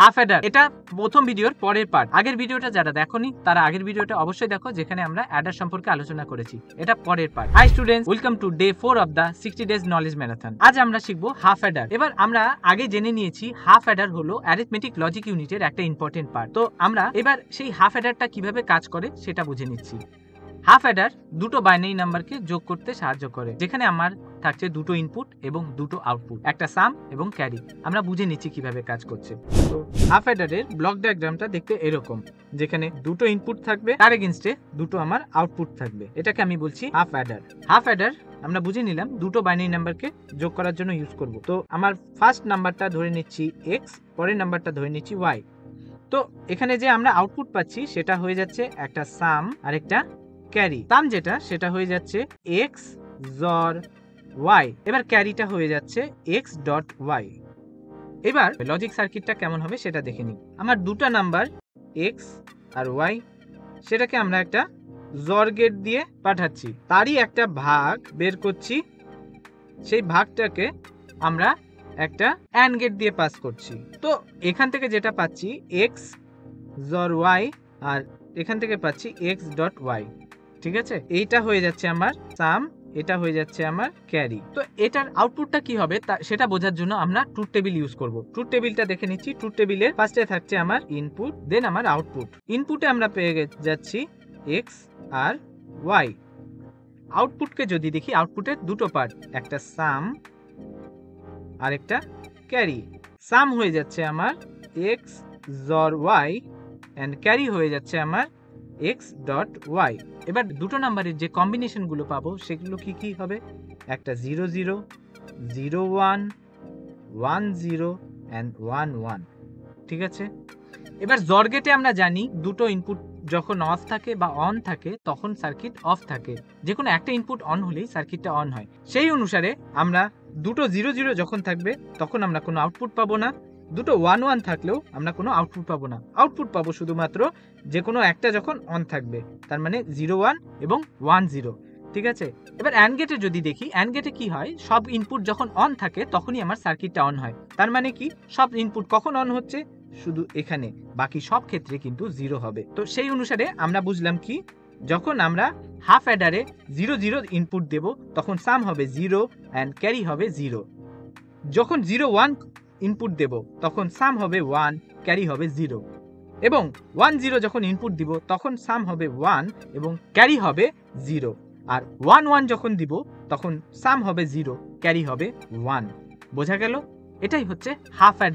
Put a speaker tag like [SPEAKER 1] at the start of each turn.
[SPEAKER 1] Half Eder, এটা প্রথম ভিডিওর পরের পার্ট। আগের ভিডিওটা যারা দেখোনি তারা আগের ভিডিওটা অবশ্যই দেখো, যেখানে আমরা অ্যাডার সম্পর্কে আলোচনা করেছি। এটা পরের part. Hi students, welcome to day 4 of the 60 days knowledge marathon. আজ আমরা শিখবো হাফ অ্যাডার। এবার আমরা আগে জেনে নিয়েছি হাফ অ্যাডার হলো অ্যারিথমেটিক লজিক ইউনিটের একটা ইম্পর্টেন্ট পার্ট। তো আমরা এবার সেই হাফ অ্যাডারটা কিভাবে কাজ করে সেটা বুঝে নিচ্ছি। হাফ অ্যাডার দুটো বাইনারি নাম্বারকে যোগ করতে সাহায্য করে, যেখানে আমার থাকছে দুটো ইনপুট এবং দুটো আউটপুট, একটা সাম এবং ক্যারি। আমরা বুঝে নিচ্ছি কিভাবে কাজ করছে। তো হাফ অ্যাডারের ব্লক ডায়াগ্রামটা দেখতে এরকম, যেখানে দুটো ইনপুট থাকবে, তার এগেইনস্টে দুটো আমার আউটপুট থাকবে। এটাকে আমি বলছি হাফ অ্যাডার। হাফ অ্যাডার আমরা বুঝে নিলাম দুটো বাইনারি নাম্বারকে যোগ করার জন্য ইউজ করব। তো আমার ফার্স্ট নাম্বারটা ধরে নিচ্ছি এক্স, পরের নাম্বারটা ধরে নিচ্ছি ওয়াই। তো এখানে যে আমরা আউটপুট পাচ্ছি সেটা হয়ে যাচ্ছে একটা সাম আর একটা ক্যারি। সাম যেটা সেটা হয়ে যাচ্ছে এক্স জর ওয়াই, এবার ক্যারিটা হয়ে যাচ্ছে এক্স ডট ওয়াই। এবার লজিক সার্কিটটা কেমন হবে সেটা দেখে নিই। আমার দুটো নাম্বার এক্স আর ওয়াই, সেটাকে আমরা একটা জর গেট দিয়ে পাঠাচ্ছি, তারই একটা ভাগ বের করছি, সেই ভাগটাকে আমরা একটা অ্যান্ড গেট দিয়ে পাস করছি। তো এখান থেকে যেটা পাচ্ছি এক্স জর ওয়াই, আর এখান থেকে পাচ্ছি এক্স ডট ওয়াই। ঠিক আছে, এইটা হয়ে যাচ্ছে আমার সাম, এটা হয়ে যাচ্ছে আমার ক্যারি। তো এটার আউটপুটটা কি হবে সেটা বোঝার জন্য আমরা ট্রুথ টেবিল ইউজ করব। ট্রুথ টেবিলটা দেখে নিচ্ছি। ট্রুথ টেবিলের ফার্স্টে থাকছে আমার ইনপুট, দেন আমার আউটপুট। ইনপুটে আমরা পেয়ে যাচ্ছি এক্স আর ওয়াই। আউটপুটকে যদি দেখি, আউটপুটের দুটো পার্ট, একটা সাম আর একটা ক্যারি। সাম হয়ে যাচ্ছে আমার এক্স জর ওয়াই এন্ড ক্যারি হয়ে যাচ্ছে আমার এক্স ডট ওয়াই। এবার দুটো নাম্বারের যে কম্বিনেশনগুলো পাবো সেগুলো কি কি হবে? একটা 0 0 0 1 1 0 এন্ড 1 1। ঠিক আছে, এবার জর গেটে আমরা জানি দুটো ইনপুট যখন অফ থাকে বা অন থাকে তখন সার্কিট অফ থাকে। যে কোনো একটা ইনপুট অন হলেই সার্কিটটা অন হয়। সেই অনুসারে আমরা দুটো 0 0 যখন থাকবে তখন আমরা কোনো আউটপুট পাবো না, দুটো 1 1 থাকলেও আমরা কোনো আউটপুট পাবো না। আউটপুট পাবো শুধুমাত্র যে কোনো একটা যখন অন থাকবে, তার মানে 0 1 এবং 1 0। ঠিক আছে, এবার অ্যান্ড গেটে যদি দেখি, অ্যান্ড গেটে কি হয়, সব ইনপুট যখন অন থাকে তখনই আমার সার্কিটটা অন হয়। তার মানে কি, সব ইনপুট কখন অন হচ্ছে? শুধু এখানে, বাকি সব ক্ষেত্রে কিন্তু 0 হবে। তো সেই অনুসারে আমরা বুঝলাম কি, যখন আমরা হাফ অ্যাডারে 0 0 ইনপুট দেব তখন সাম হবে 0 এন্ড ক্যারি হবে 0। যখন 0 1 ইনপুট দেব তখন সাম হবে 1, ক্যারি হবে 0। এবং 1 0 যখন ইনপুট দিব তখন সাম হবে 1 এবং ক্যারি হবে 0। আর 1 1 যখন দিব তখন সাম হবে 0, ক্যারি হবে 1। বোঝা গেল? এটাই হচ্ছে হাফ অ্যাডার।